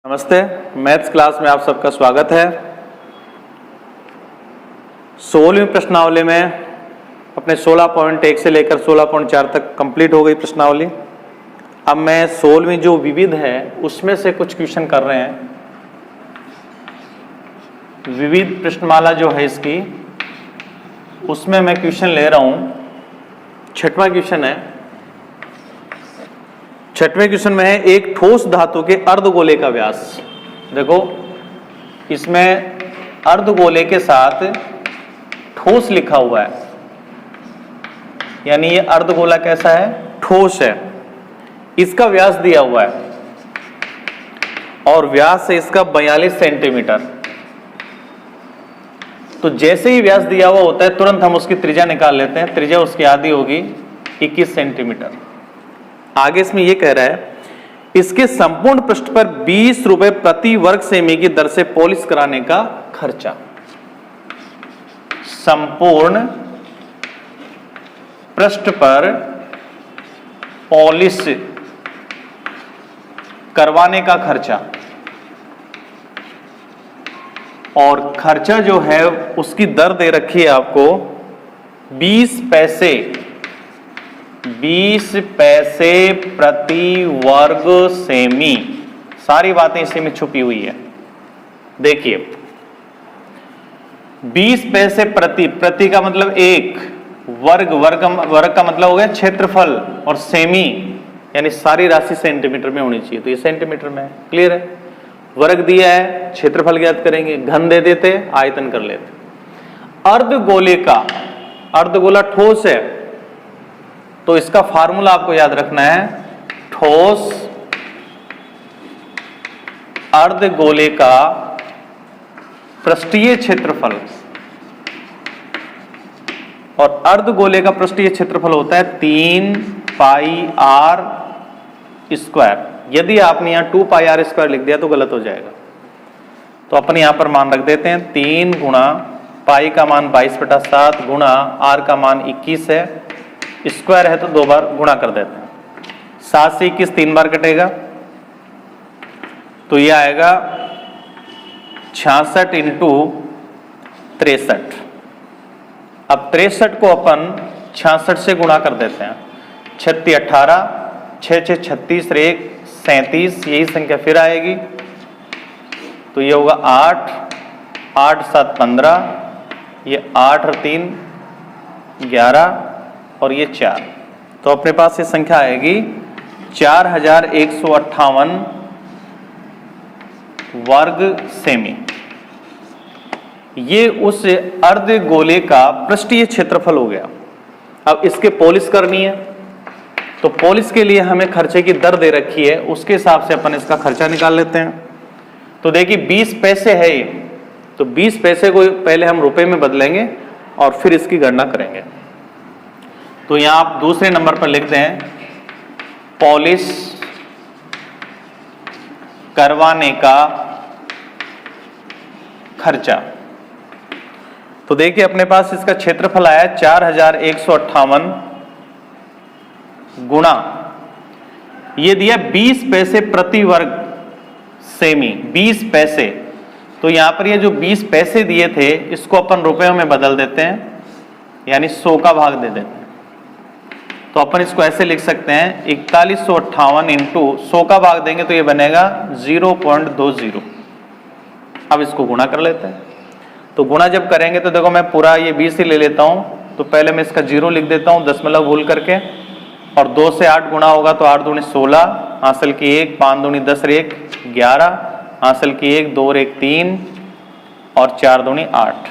नमस्ते, maths class में आप सबका स्वागत है। 16वीं प्रश्नावली में अपने 16.1 से लेकर 16.4 तक कंप्लीट हो गई प्रश्नावली। अब मैं 16वीं जो विविध है उसमें से कुछ क्वेश्चन कर रहे हैं। विविध प्रश्नमाला जो है इसकी, उसमें मैं क्वेश्चन ले रहा हूं। 6वां क्वेश्चन है। 6वें क्वेश्चन में है एक ठोस धातु के अर्धगोले का व्यास। देखो इसमें अर्धगोले के साथ ठोस लिखा हुआ है, यानी ये अर्धगोला कैसा है? ठोस है। इसका व्यास दिया हुआ है और व्यास है इसका 42 सेंटीमीटर। तो जैसे ही व्यास दिया हुआ होता है तुरंत हम उसकी त्रिज्या निकाल लेते हैं। त्रिज्या उसकी आधी होगी 21 सेंटीमीटर। आगे इसमें यह कह रहा है इसके संपूर्ण पृष्ठ पर 20 रुपए प्रति वर्ग सेमी की दर से पॉलिश कराने का खर्चा। संपूर्ण पृष्ठ पर पॉलिश करवाने का खर्चा, और खर्चा जो है उसकी दर दे रखी है आपको 20 पैसे प्रति वर्ग सेमी। सारी बातें इसी में छुपी हुई है। देखिए 20 पैसे प्रति का मतलब एक, वर्ग का मतलब हो गया क्षेत्रफल, और सेमी यानी सारी राशि सेंटीमीटर में होनी चाहिए। तो ये सेंटीमीटर में है। क्लियर है? वर्ग दिया है, क्षेत्रफल ज्ञात करेंगे, घन दे देते, आयतन कर लेते। अर्धगोला ठोस है तो इसका फार्मूला आपको याद रखना है। ठोस अर्धगोले का पृष्ठीय क्षेत्रफल, और अर्धगोले का पृष्ठीय क्षेत्रफल होता है 3 पाई आर स्क्वायर। यदि आपने यहां 2 पाई आर स्क्वायर लिख दिया तो गलत हो जाएगा। तो अपन यहां पर मान रख देते हैं 3 गुणा पाई का मान 22/7 गुणा आर का मान 21 है, स्क्वायर है तो 2 बार गुणा कर देते हैं। 7 से 21 3 बार कटेगा तो यह आएगा 66 × 63। अब 63 को अपन 66 से गुणा कर देते हैं। 36 18, 6 6 36, 1 37, यही संख्या फिर आएगी तो ये होगा 8, 8 7 15, ये 8 और 3 11, और ये 4। तो अपने पास ये संख्या आएगी 4158 वर्ग सेमी। ये उस अर्धगोले का पृष्ठीय क्षेत्रफल हो गया। अब इसके पॉलिश करनी है तो पॉलिश के लिए हमें खर्चे की दर दे रखी है, उसके हिसाब से अपन इसका खर्चा निकाल लेते हैं। तो देखिए 20 पैसे है ये, तो 20 पैसे को पहले हम रुपए में बदलेंगे और फिर इसकी गणना करेंगे। तो यहां आप दूसरे नंबर पर लिख दें पॉलिश करवाने का खर्चा। तो देखिए अपने पास इसका क्षेत्रफल आया 4158 गुणा ये दिया 20 पैसे प्रति वर्ग सेमी, 20 पैसे। तो यहां पर ये जो 20 पैसे दिए थे इसको अपन रुपयों में बदल देते हैं, यानी 100 का भाग दे देते हैं। तो अपन इसको ऐसे लिख सकते हैं 4158 इंटू 100 का भाग देंगे तो ये बनेगा 0.20। अब इसको गुणा कर लेते हैं। तो गुणा जब करेंगे तो देखो मैं पूरा ये 20 ही ले लेता हूं। तो पहले मैं इसका 0 लिख देता हूं दशमलव भूल करके, और 2 से 8 गुणा होगा तो 8 दूनी 16, हासिल की 1, 5 दूनी 10, 1 11, हासिल की 1, 2 और 1 3, और 4 दूनी 8,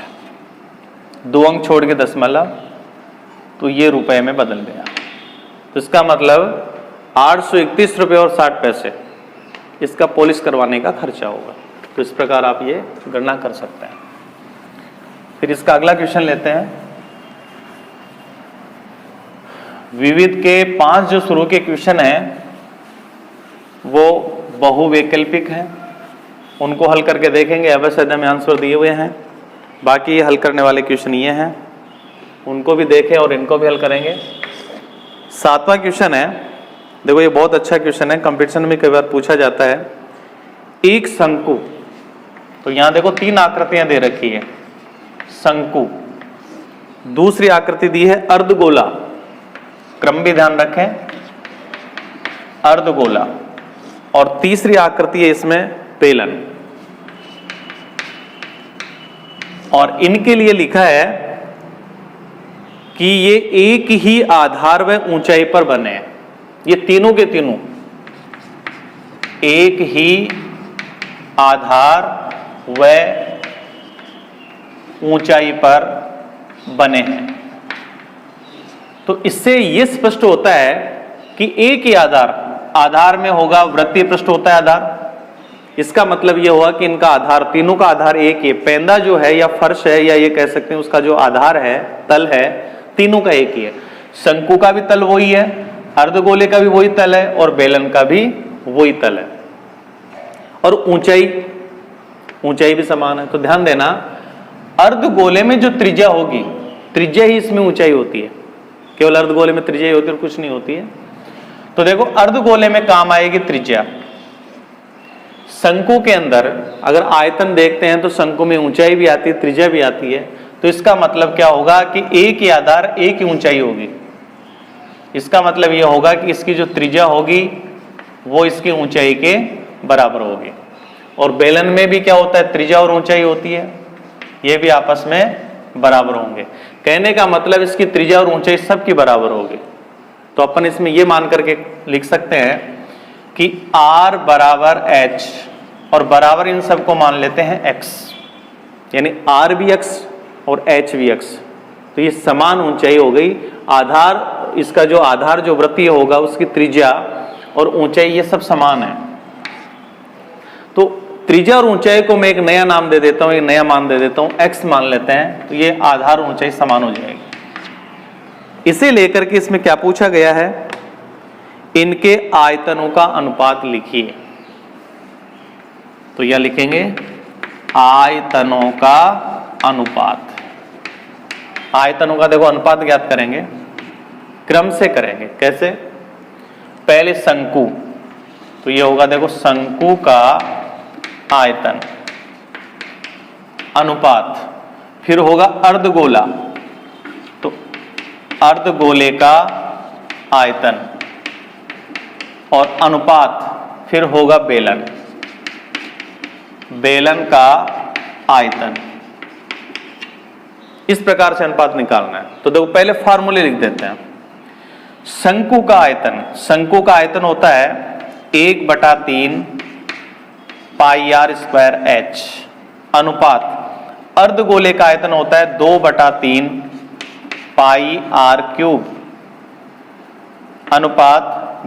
2 अंक छोड़ के दशमलव, तो ये रुपए में बदल गया। तो इसका मतलब 831 रुपये और 60 पैसे इसका पॉलिश करवाने का खर्चा होगा। तो इस प्रकार आप ये गणना कर सकते हैं। फिर इसका अगला क्वेश्चन लेते हैं। विविध के 5 जो शुरू के क्वेश्चन हैं वो बहुवैकल्पिक हैं, उनको हल करके देखेंगे। अवश्य में आंसर दिए हुए हैं, बाकी हल करने वाले क्वेश्चन ये हैं, उनको भी देखें और इनको भी हल करेंगे। 7वां क्वेश्चन है, देखो ये बहुत अच्छा क्वेश्चन है, कंपटीशन में कई बार पूछा जाता है। एक शंकु, तो यहां देखो 3 आकृतियां दे रखी है, शंकु। दूसरी आकृति दी है अर्धगोला, क्रम भी ध्यान रखें, अर्धगोला। और तीसरी आकृति है इसमें बेलन। और इनके लिए लिखा है कि ये एक ही आधार व ऊंचाई पर बने हैं। ये तीनों के तीनों एक ही आधार व ऊंचाई पर बने हैं। तो इससे यह स्पष्ट होता है कि एक ही आधार में होगा, वृत्तीय पृष्ठ होता है आधार। इसका मतलब यह हुआ कि इनका आधार, तीनों का आधार एक ही। पेंदा जो है या फर्श है या ये कह सकते हैं उसका जो आधार है, तल है, तीनों का एक ही है। शंकु का भी तल वही है, अर्धगोले का भी वही तल है और बेलन का भी वही तल है। और ऊंचाई भी समान है। तो ध्यान देना, अर्धगोले में जो त्रिज्या होगी, त्रिज्या ही इसमें ऊंचाई होती है। केवल अर्धगोले में त्रिज्या ही होती है और कुछ नहीं होती है। तो देखो, अर्धगोले में काम आएगी त्रिज्या। शंकु के अंदर अगर आयतन देखते हैं तो शंकु में ऊंचाई भी आती है, त्रिज्या भी आती है। तो इसका मतलब क्या होगा कि एक ही आधार, एक ही ऊंचाई होगी। इसका मतलब यह होगा कि इसकी जो त्रिज्या होगी वो इसकी ऊंचाई के बराबर होगी। और बेलन में भी क्या होता है, त्रिज्या और ऊंचाई होती है, ये भी आपस में बराबर होंगे। कहने का मतलब इसकी त्रिज्या और ऊंचाई सबकी बराबर होगी। तो अपन इसमें ये मान करके लिख सकते हैं कि R बराबर H, और बराबर इन सबको मान लेते हैं X, यानी R भी X और H भी X। तो ये समान ऊंचाई हो गई। आधार, इसका जो आधार जो वृत्तीय होगा उसकी त्रिज्या और ऊंचाई ये सब समान है। तो त्रिज्या और ऊंचाई को मैं एक नया नाम दे देता हूं, एक नया मान दे देता हूं, X मान लेते हैं। तो ये आधार और ऊंचाई समान हो जाएगी। इसे लेकर के इसमें क्या पूछा गया है, इनके आयतनों का अनुपात लिखिए। तो यह लिखेंगे आयतनों का अनुपात। आयतनों का देखो अनुपात ज्ञात करेंगे, क्रम से करेंगे। कैसे? पहले शंकु, तो ये होगा देखो शंकु का आयतन अनुपात, फिर होगा अर्धगोला, तो अर्धगोले का आयतन और अनुपात, फिर होगा बेलन, बेलन का आयतन। इस प्रकार से अनुपात निकालना है। तो देखो पहले फार्मूले लिख देते हैं। शंकु का आयतन, शंकु का आयतन होता है 1/3 पाई r स्क्वायर h, अनुपात अर्धगोले का आयतन होता है 2/3 पाई r क्यूब, अनुपात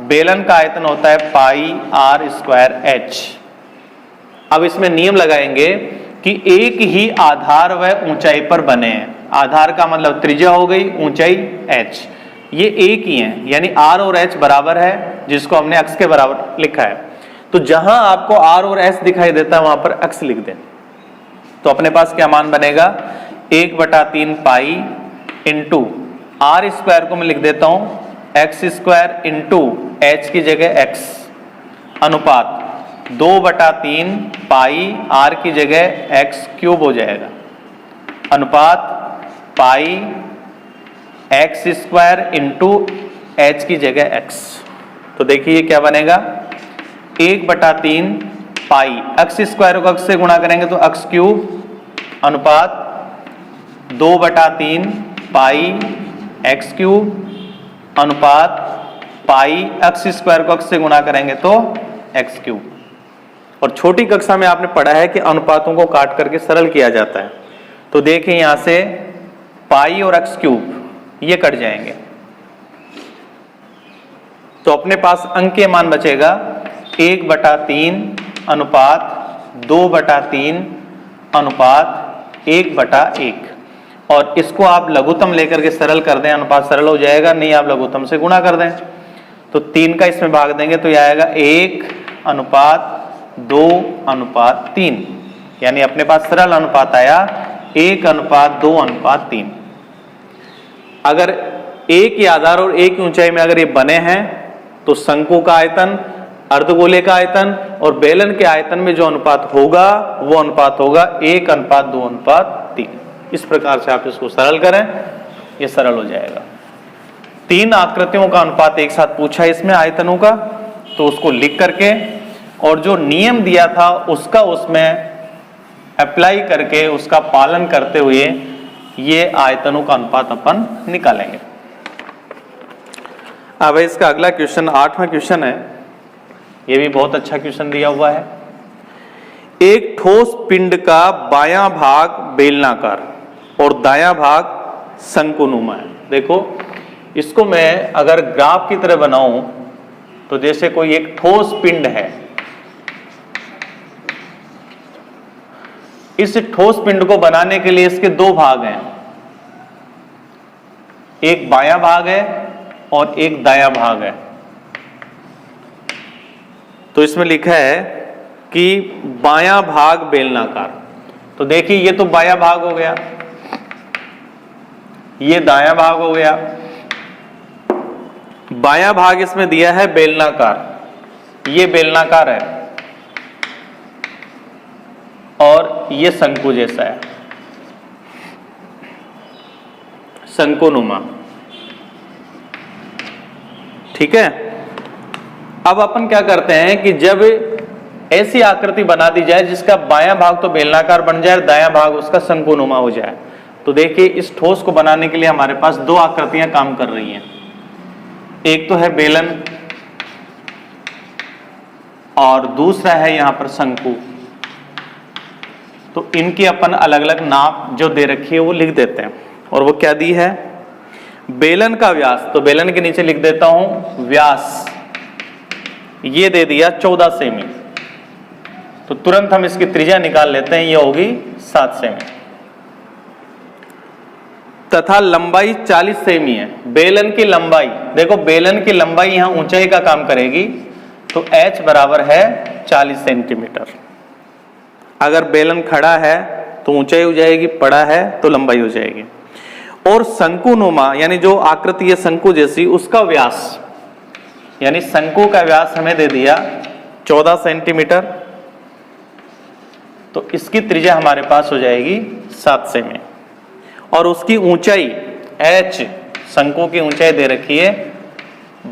बेलन का आयतन होता है पाई r स्क्वायर h। अब इसमें नियम लगाएंगे कि एक ही आधार व ऊंचाई पर बने हैं। आधार का मतलब त्रिज्या हो गई, ऊंचाई h, ये एक ही है, यानी r और h बराबर है, जिसको हमने x के बराबर लिखा है। तो जहां आपको r और s दिखाई देता है वहां पर x लिख दें। तो अपने पास क्या मान बनेगा, 1/3 पाई इंटू r स्क्वायर को मैं लिख देता हूं x स्क्वायर इंटू h की जगह x, अनुपात 2/3 पाई r की जगह x क्यूब हो जाएगा, अनुपात पाई x स्क्वायर इंटू h की जगह x। तो देखिए क्या बनेगा, 1/3 पाई, x स्क्वायर को x से गुणा करेंगे तो x क्यूब, अनुपात 2/3 पाई x क्यूब, अनुपात पाई x स्क्वायर को x से गुणा करेंगे तो x क्यूब। और छोटी कक्षा में आपने पढ़ा है कि अनुपातों को काट करके सरल किया जाता है। तो देखें यहां से पाई और x क्यूब ये कट जाएंगे, तो अपने पास अंक के मान बचेगा 1/3 अनुपात 2/3 अनुपात 1/1। और इसको आप लघुत्तम लेकर के सरल कर दें, अनुपात सरल हो जाएगा। नहीं आप लघुत्तम से गुणा कर दें तो 3 का इसमें भाग देंगे तो यह आएगा 1/2/3, यानी अपने पास सरल अनुपात आया 1/2/3। अगर एक ही आधार और एक ही ऊंचाई में अगर ये बने हैं तो शंकु का आयतन अर्धगोले का आयतन और बेलन के आयतन में जो अनुपात होगा वो अनुपात होगा 1:2:3। इस प्रकार से आप इसको सरल करें, ये सरल हो जाएगा। 3 आकृतियों का अनुपात एक साथ पूछा इसमें आयतनों का, तो उसको लिख करके और जो नियम दिया था उसका उसमें अप्लाई करके उसका पालन करते हुए ये आयतनों का अनुपात अपन निकालेंगे। अब इसका अगला क्वेश्चन 8वां क्वेश्चन है, ये भी बहुत अच्छा क्वेश्चन दिया हुआ है। एक ठोस पिंड का बायां भाग बेलनाकार और दायां भाग शंकुनुमा है। देखो इसको मैं अगर ग्राफ की तरह बनाऊं तो जैसे कोई एक ठोस पिंड है, इस ठोस पिंड को बनाने के लिए इसके 2 भाग हैं, एक बायां भाग है और एक दायां भाग है। तो इसमें लिखा है कि बायां भाग बेलनाकार। तो देखिए ये तो बायां भाग हो गया, ये दायां भाग हो गया। बायां भाग इसमें दिया है बेलनाकार, ये बेलनाकार है और ये शंकु जैसा है, शंकुनुमा। ठीक है। अब अपन क्या करते हैं कि जब ऐसी आकृति बना दी जाए जिसका बायां भाग तो बेलनाकार बन जाए, दायां भाग उसका शंकुनुमा हो जाए, तो देखिए इस ठोस को बनाने के लिए हमारे पास 2 आकृतियां काम कर रही हैं। एक तो है बेलन और दूसरा है यहां पर शंकु। तो इनकी अपन अलग अलग नाप जो दे रखी है वो लिख देते हैं। और वो क्या दी है? बेलन का व्यास, तो बेलन के नीचे लिख देता हूं व्यास, ये दे दिया 14 सेमी। तो तुरंत हम इसकी त्रिज्या निकाल लेते हैं, ये होगी 7 सेमी। तथा लंबाई 40 सेमी है। बेलन की लंबाई, देखो बेलन की लंबाई यहां ऊंचाई का काम करेगी, तो h बराबर है 40 सेंटीमीटर। अगर बेलन खड़ा है तो ऊंचाई हो जाएगी, पड़ा है तो लंबाई हो जाएगी। और शंकुनुमा यानी जो आकृति है शंकु जैसी, उसका व्यास यानी शंकु का व्यास हमें दे दिया 14 सेंटीमीटर, तो इसकी त्रिज्या हमारे पास हो जाएगी 7 सेमी। और उसकी ऊंचाई h, शंकु की ऊंचाई दे रखी है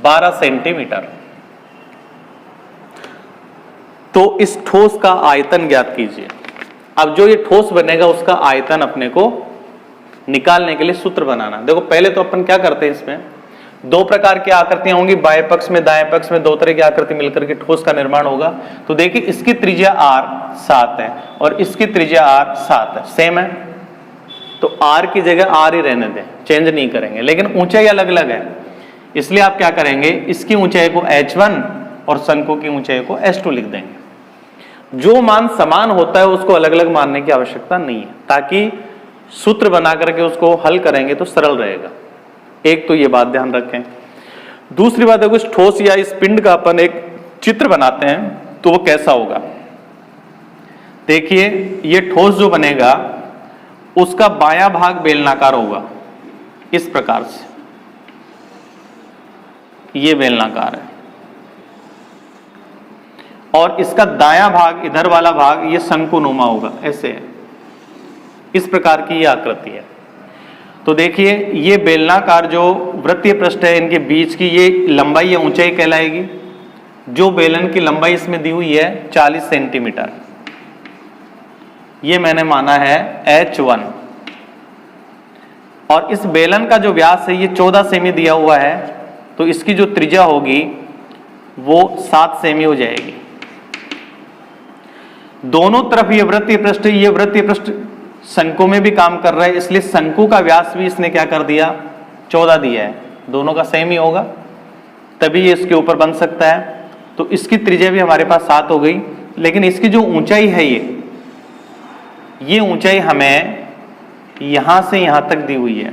12 सेंटीमीटर। तो इस ठोस का आयतन ज्ञात कीजिए। अब जो ये ठोस बनेगा उसका आयतन अपने को निकालने के लिए सूत्र बनाना। देखो पहले तो अपन क्या करते हैं, इसमें 2 प्रकार की आकृतियां होंगी, बाएं पक्ष में दाएं पक्ष में 2 तरह की आकृति मिलकर के ठोस का निर्माण होगा। तो देखिए इसकी त्रिज्या r 7 है और इसकी त्रिज्या r 7 है, सेम है, तो r की जगह r ही रहने दें, चेंज नहीं करेंगे। लेकिन ऊंचाई अलग अलग है, इसलिए आप क्या करेंगे, इसकी ऊंचाई को h1 और शंकु की ऊंचाई को h2 लिख देंगे। जो मान समान होता है उसको अलग अलग मानने की आवश्यकता नहीं है, ताकि सूत्र बना करके उसको हल करेंगे तो सरल रहेगा। एक तो ये बात ध्यान रखें। दूसरी बात है, कुछ ठोस या इस पिंड का अपन एक चित्र बनाते हैं तो वो कैसा होगा। देखिए ये ठोस जो बनेगा उसका बायां भाग बेलनाकार होगा, इस प्रकार से, ये बेलनाकार है, और इसका दायां भाग, इधर वाला भाग, ये शंकुनुमा होगा, ऐसे है, इस प्रकार की ये आकृति है। तो देखिए ये बेलनाकार जो वृत्तीय पृष्ठ है, इनके बीच की ये लंबाई या ऊंचाई कहलाएगी। जो बेलन की लंबाई इसमें दी हुई है 40 सेंटीमीटर, ये मैंने माना है h1। और इस बेलन का जो व्यास है ये 14 सेमी दिया हुआ है, तो इसकी जो त्रिज्या होगी वो 7 सेमी हो जाएगी। दोनों तरफ ये वृत्तीय पृष्ठ शंकु में भी काम कर रहा है, इसलिए शंकु का व्यास भी इसने क्या कर दिया, 14 दिया है। दोनों का सेम ही होगा, तभी ये इसके ऊपर बन सकता है। तो इसकी त्रिज्या भी हमारे पास 7 हो गई। लेकिन इसकी जो ऊंचाई है, ये ऊंचाई हमें यहां से यहां तक दी हुई है,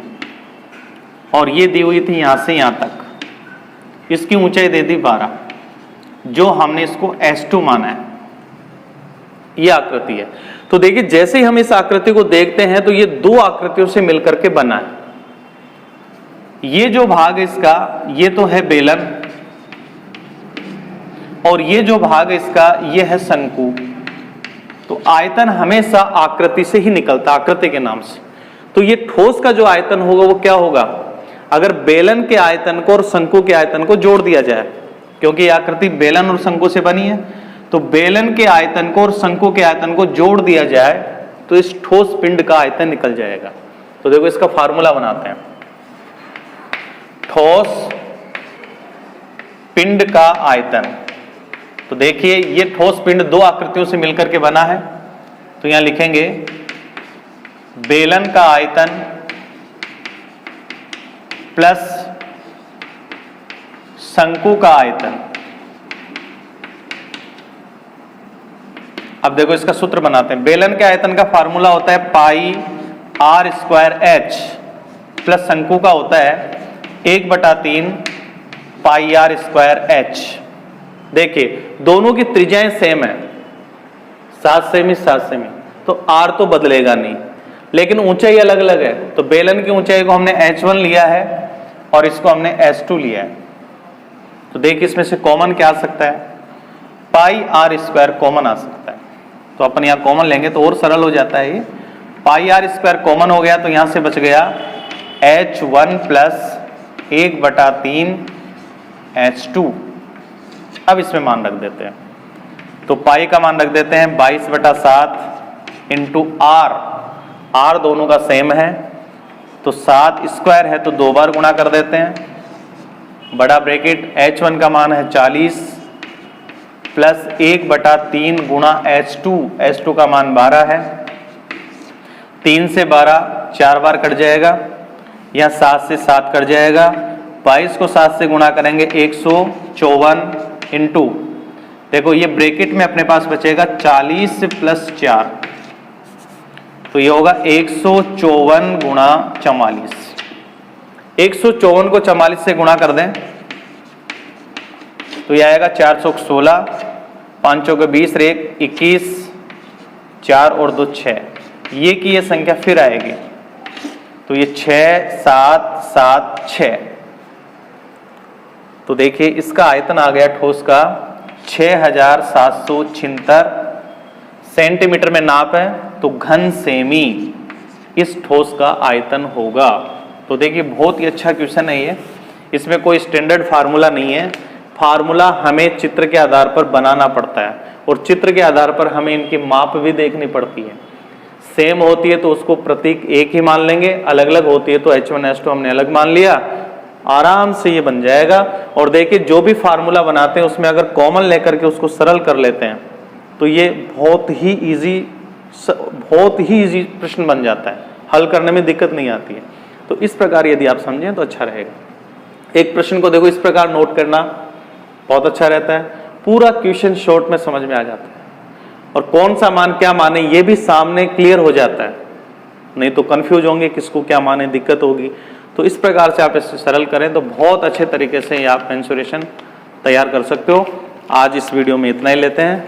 और ये दी हुई थी यहां से यहां तक। इसकी ऊंचाई दे दी 12, जो हमने इसको S2 माना है। ये आकृति है। तो देखिए जैसे ही हम इस आकृति को देखते हैं तो ये 2 आकृतियों से मिलकर के बना है। ये जो भाग इसका, ये तो है बेलन, और ये जो भाग है इसका ये है शंकु। तो आयतन हमेशा आकृति से ही निकलता, आकृति के नाम से। तो ये ठोस का जो आयतन होगा वो क्या होगा, अगर बेलन के आयतन को और शंकु के आयतन को जोड़ दिया जाए, क्योंकि आकृति बेलन और शंकु से बनी है, तो बेलन के आयतन को और शंकु के आयतन को जोड़ दिया जाए तो इस ठोस पिंड का आयतन निकल जाएगा। तो देखो इसका फार्मूला बनाते हैं। ठोस पिंड का आयतन, तो देखिए ये ठोस पिंड दो आकृतियों से मिलकर के बना है, तो यहां लिखेंगे बेलन का आयतन प्लस शंकु का आयतन। अब देखो इसका सूत्र बनाते हैं। बेलन के आयतन का फार्मूला होता है पाई आर स्क्वायर एच, प्लस शंकु का होता है 1/3 पाई आर स्क्वायर एच। देखिए दोनों की त्रिज्याएं सेम है, 7 सेमी 7 सेमी, तो आर तो बदलेगा नहीं, लेकिन ऊंचाई अलग अलग है। तो बेलन की ऊंचाई को हमने h1 लिया है और इसको हमने h2 लिया है। तो देखिए इसमें से कॉमन क्या आ सकता है, पाई आर स्क्वायर कॉमन आ सकता है। तो अपन यहाँ कॉमन लेंगे तो और सरल हो जाता है। ये पाई आर स्क्वायर कॉमन हो गया, तो यहाँ से बच गया h1 प्लस 1/3 h2। अब इसमें मान रख देते हैं, तो पाई का मान रख देते हैं 22/7 इंटू आर। आर दोनों का सेम है, तो 7 स्क्वायर है तो 2 बार गुणा कर देते हैं। बड़ा ब्रैकेट h1 का मान है 40 प्लस 1/3 गुणा h2। h2 का मान 12 है, 3 से 12 4 बार कट जाएगा, यहाँ 7 से 7 कट जाएगा। 22 को 7 से गुणा करेंगे 154 इंटू, देखो ये ब्रैकेट में अपने पास बचेगा 40 प्लस 4, तो ये होगा 154 गुणा 44। 154 को 44 से गुणा कर दें तो ये आएगा 416, 5 के 20 रे 21, 4 और 2 6, ये की ये संख्या फिर आएगी, तो ये 6 7 7 6। तो देखिए इसका आयतन आ गया ठोस का 6776 सेंटीमीटर में नाप है, तो घन सेमी इस ठोस का आयतन होगा। तो देखिए बहुत ही अच्छा क्वेश्चन है ये, इसमें कोई स्टैंडर्ड फार्मूला नहीं है। फार्मूला हमें चित्र के आधार पर बनाना पड़ता है, और चित्र के आधार पर हमें इनकी माप भी देखनी पड़ती है। सेम होती है तो उसको प्रतीक एक ही मान लेंगे, अलग अलग होती है तो h1 h2 हमने अलग मान लिया, आराम से ये बन जाएगा। और देखिए जो भी फार्मूला बनाते हैं उसमें अगर कॉमन लेकर के उसको सरल कर लेते हैं तो ये बहुत ही इजी प्रश्न बन जाता है, हल करने में दिक्कत नहीं आती है। तो इस प्रकार यदि आप समझें तो अच्छा रहेगा। एक प्रश्न को देखो इस प्रकार नोट करना बहुत अच्छा रहता है, पूरा क्वेश्चन शॉर्ट में समझ में आ जाता है, और कौन सा मान क्या माने ये भी सामने क्लियर हो जाता है, नहीं तो कंफ्यूज होंगे किसको क्या माने, दिक्कत होगी। तो इस प्रकार से आप इसे सरल करें तो बहुत अच्छे तरीके से आप मेंसुरेशन तैयार कर सकते हो। आज इस वीडियो में इतना ही लेते हैं,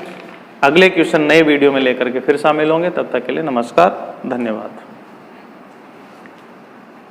अगले क्वेश्चन नए वीडियो में लेकर के फिर शामिल होंगे। तब तक के लिए नमस्कार, धन्यवाद।